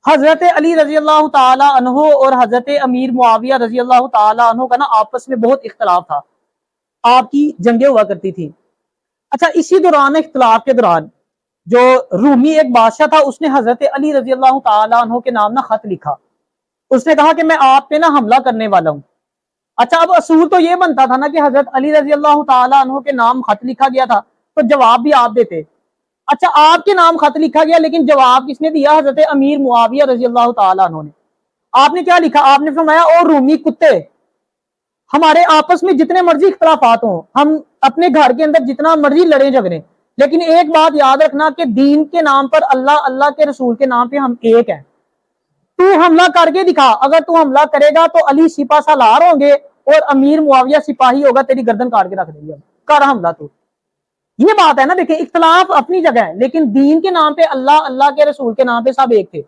حضرت علی رضی اللہ تعالی عنہ اور حضرت امیر معاویہ رضی اللہ تعالی عنہ کا نا آپس میں بہت اختلاف تھا، آپ کی جنگیں ہوا کرتی تھی۔ اچھا، اسی دوران اختلاف کے دوران جو رومی ایک بادشاہ تھا، اس نے حضرت علی رضی اللہ تعالی عنہ کے نام نہ خط لکھا۔ اس نے کہا کہ میں آپ پہ نا حملہ کرنے والا ہوں۔ اچھا، اب اصول تو یہ بنتا تھا نا کہ حضرت علی رضی اللہ تعالی عنہ کے نام خط لکھا گیا تھا تو جواب بھی آپ دیتے۔ اچھا، آپ کے نام خط لکھا گیا لیکن جواب کس نے دیا؟ حضرت امیر معاویہ رضی اللہ تعالی عنہ نے۔ آپ نے کیا لکھا؟ آپ نے فرمایا او رومی کتے، ہمارے آپس میں جتنے مرضی اختلافات ہوں، ہم اپنے گھر کے اندر جتنا مرضی لڑیں جھگڑیں، لیکن ایک بات یاد رکھنا کہ دین کے نام پر، اللہ کے رسول کے نام پہ ہم ایک ہیں۔ تو حملہ کر کے دکھا، اگر تو حملہ کرے گا تو علی سپہ سالار ہوں گے اور امیر معاویہ سپاہی ہوگا، تیری گردن کاٹ کے رکھ دیں گے، کر حملہ تو۔ یہ بات ہے نا، دیکھیں اختلاف اپنی جگہ ہے لیکن دین کے نام پہ، اللہ کے رسول کے نام پہ سب ایک تھے۔